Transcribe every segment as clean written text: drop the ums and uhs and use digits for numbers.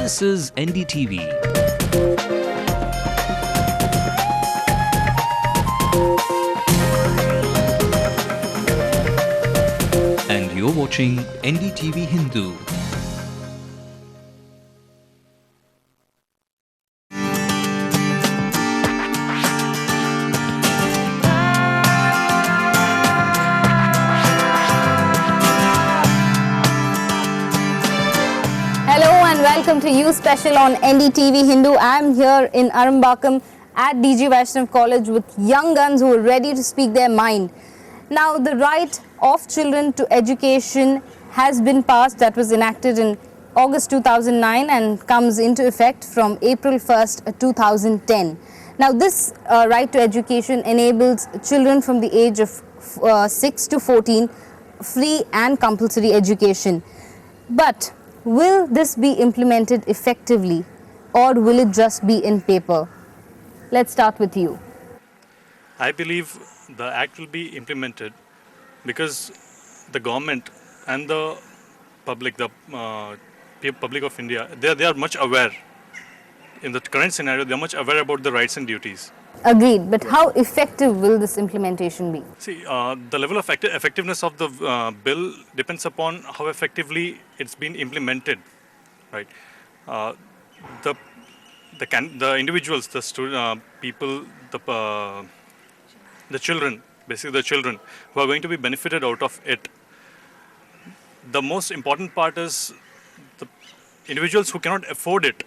This is NDTV. And you're watching NDTV Hindu. Welcome to You Special on NDTV Hindu. I am here in Arambakam at DG Vaishnav College with young guns who are ready to speak their mind. Now, the right of children to education has been passed. That was enacted in August 2009 and comes into effect from April 1st, 2010. Now, this right to education enables children from the age of 6 to 14 free and compulsory education. But will this be implemented effectively, or will it just be in paper? Let's start with you. I believe the act will be implemented because the government and the public, public of India, they are much aware. In the current scenario, they are much aware about the rights and duties. Agreed, but how effective will this implementation be? See, the level of effectiveness of the bill depends upon how effectively it's been implemented, right? The individuals, the student, people, the children, basically the children who are going to be benefited out of it. The most important part is the individuals who cannot afford it,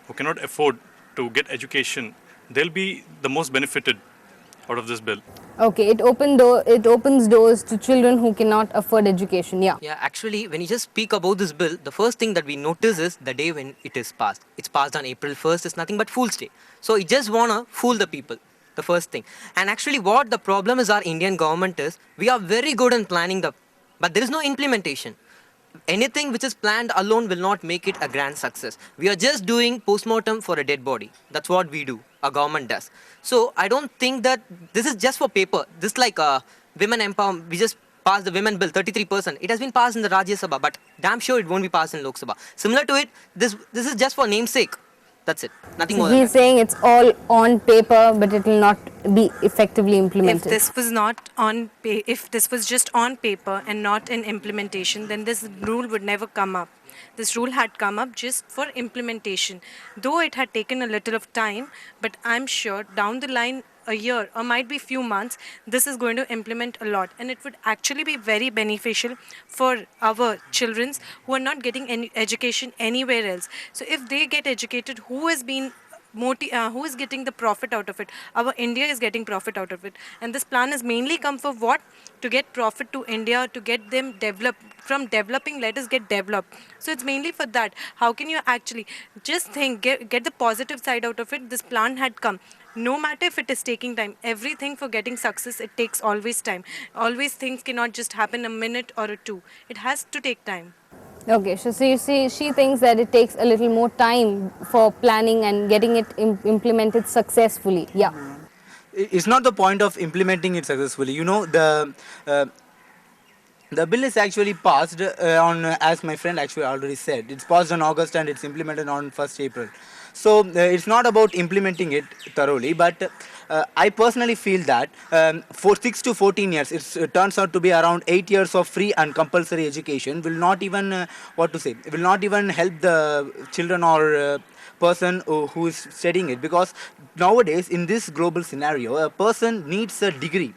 who cannot afford to get education. They'll be the most benefited out of this bill. Okay, it opens doors to children who cannot afford education. Yeah. Yeah, actually, when you just speak about this bill, the first thing that we notice is the day when it is passed. It's passed on April 1st. It's nothing but Fool's Day. So it just wanna fool the people. The first thing. And actually, what the problem is, our Indian government is, we are very good in planning but there is no implementation. Anything which is planned alone will not make it a grand success. We are just doing postmortem for a dead body. That's what we do. Our government does. So I don't think that this is just for paper. This like women empowerment. We just passed the women bill, 33%. It has been passed in the Rajya Sabha, but damn sure it won't be passed in Lok Sabha. Similar to it, this is just for namesake. That's it. Nothing more. He's saying it's all on paper, but it will not be effectively implemented. If this was just on paper and not in implementation, then this rule would never come up. This rule had come up just for implementation. Though it had taken a little of time, but I'm sure down the line, a year or might be few months, this is going to implement a lot, and it would actually be very beneficial for our children who are not getting any education anywhere else. So if they get educated, who is getting the profit out of it? Our India is getting profit out of it, and this plan has mainly come for what? To get profit to India, to get them developed. From developing, let us get developed. So it's mainly for that. How can you actually just think, get the positive side out of it? This plan had come. No matter if it is taking time, everything for getting success, it takes always time. Always things cannot just happen a minute or a two. It has to take time. Okay, so you see, she thinks that it takes a little more time for planning and getting it implemented successfully. Yeah. It's not the point of implementing it successfully. You know, the bill is actually passed on, as my friend actually already said, it's passed on August and it's implemented on 1st April. So it's not about implementing it thoroughly, but I personally feel that for 6 to 14 years, it turns out to be around 8 years of free and compulsory education will not even, will not even help the children or person who is studying it, because nowadays in this global scenario, a person needs a degree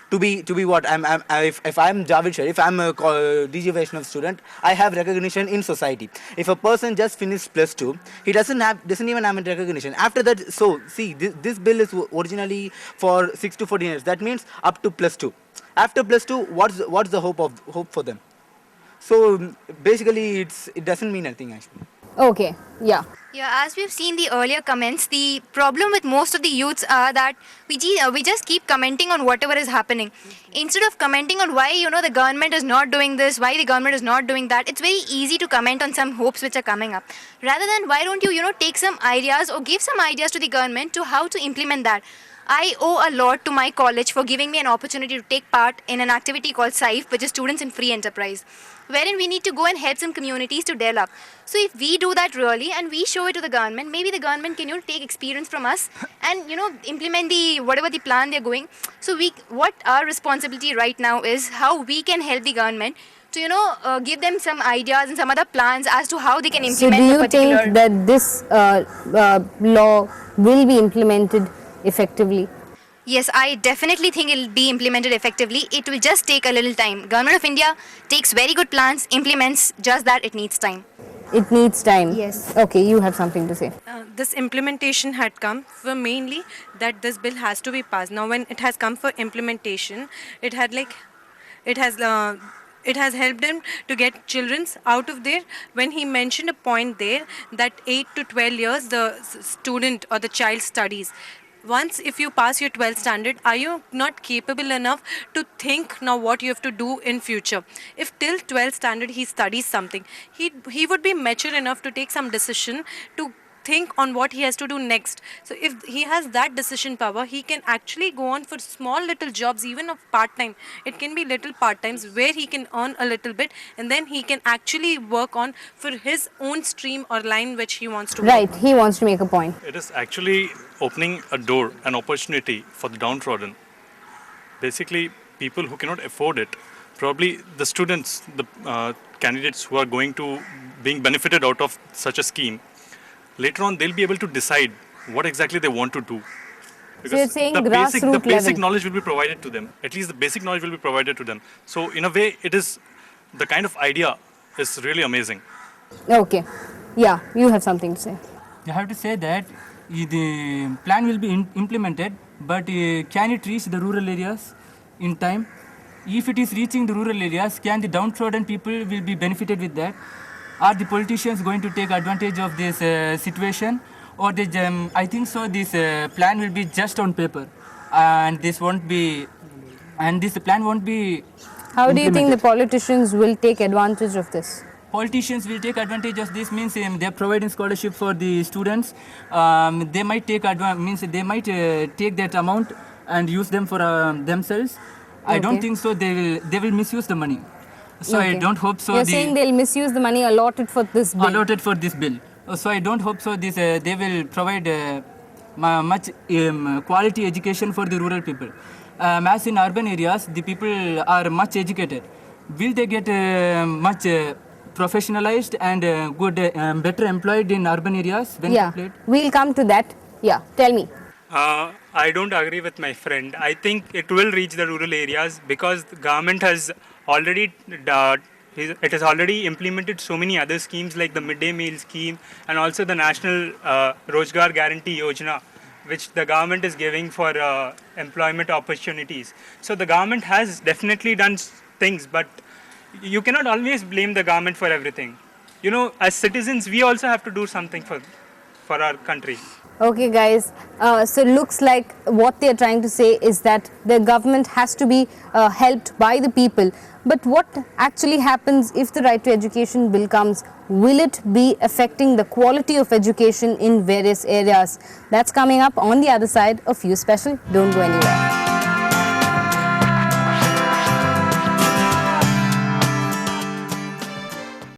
to be what if I'm Javid Sharif, if I'm a DG Vaishnav student, I have recognition in society. If a person just finished +2, he doesn't even have recognition after that. So see, this bill is originally for 6 to 14 years. That means up to +2. After +2, what's the hope for them? So basically, it doesn't mean anything actually. Okay. Yeah. Yeah, as we've seen the earlier comments, the problem with most of the youths are that we just keep commenting on whatever is happening. Instead of commenting on why, the government is not doing this, why the government is not doing that, it's very easy to comment on some hopes which are coming up. Rather than, why don't you, take some ideas or give some ideas to the government to how to implement that. I owe a lot to my college for giving me an opportunity to take part in an activity called SAIF, which is Students in Free Enterprise, wherein we need to go and help some communities to develop. So if we do that really and we show it to the government, maybe the government can take experience from us and implement the whatever the plan they're going. So what our responsibility right now is how we can help the government to give them some ideas and some other plans as to how they can So implement do the you particular. think that this law will be implemented effectively? Yes, I definitely think it will be implemented effectively. It will just take a little time. Government of India takes very good plans, implements, just that it needs time. It needs time. Yes. Okay, you have something to say. This implementation had come for mainly that this bill has to be passed. Now, when it has come for implementation, it has helped him to get children out of there. When he mentioned a point there that 8 to 12 years the student or the child studies. Once if you pass your 12th standard, are you not capable enough to think now what you have to do in future? If till 12th standard he studies something, he would be mature enough to take some decision to think on what he has to do next. So if he has that decision power, he can actually go on for small little jobs, even of part-time. It can be little part-times where he can earn a little bit and then he can actually work on for his own stream or line which he wants to work Right, on. he wants to make a point. It is actually opening a door, an opportunity for the downtrodden. Basically, people who cannot afford it, probably the students, the candidates who are going to being benefited out of such a scheme, later on they'll be able to decide what exactly they want to do. So you're saying the basic grassroots level. knowledge will be provided to them. At least the basic knowledge will be provided to them. So in a way, it is the kind of idea is really amazing. Okay. Yeah, you have something to say. I have to say that the plan will be implemented, but can it reach the rural areas in time? If it is reaching the rural areas, can the downtrodden people will be benefited with that? Are the politicians going to take advantage of this situation? Or I think so this plan will be just on paper and this plan won't be How do you think the implemented. politicians will take advantage of this? Politicians will take advantage of this means they are providing scholarship for the students. They might take take that amount and use them for themselves. I don't Okay. think so. They will misuse the money. So I Okay. don't hope so. You're saying they'll misuse the money allotted for this bill. allotted for this bill. So I don't hope so. They will provide much quality education for the rural people. As in urban areas, the people are much educated. Will they get much professionalized and better employed in urban areas when Yeah, employed? we'll come to that. Yeah, tell me. I don't agree with my friend. I think it will reach the rural areas because the government has already implemented so many other schemes like the midday meal scheme and also the national Rozgar Guarantee Yojana, which the government is giving for employment opportunities. So the government has definitely done things, but you cannot always blame the government for everything. As citizens, we also have to do something for our country. Okay, guys. So looks like what they are trying to say is that the government has to be helped by the people. But what actually happens if the right to education bill comes? Will it be affecting the quality of education in various areas? That's coming up on the other side of You Special. Don't go anywhere.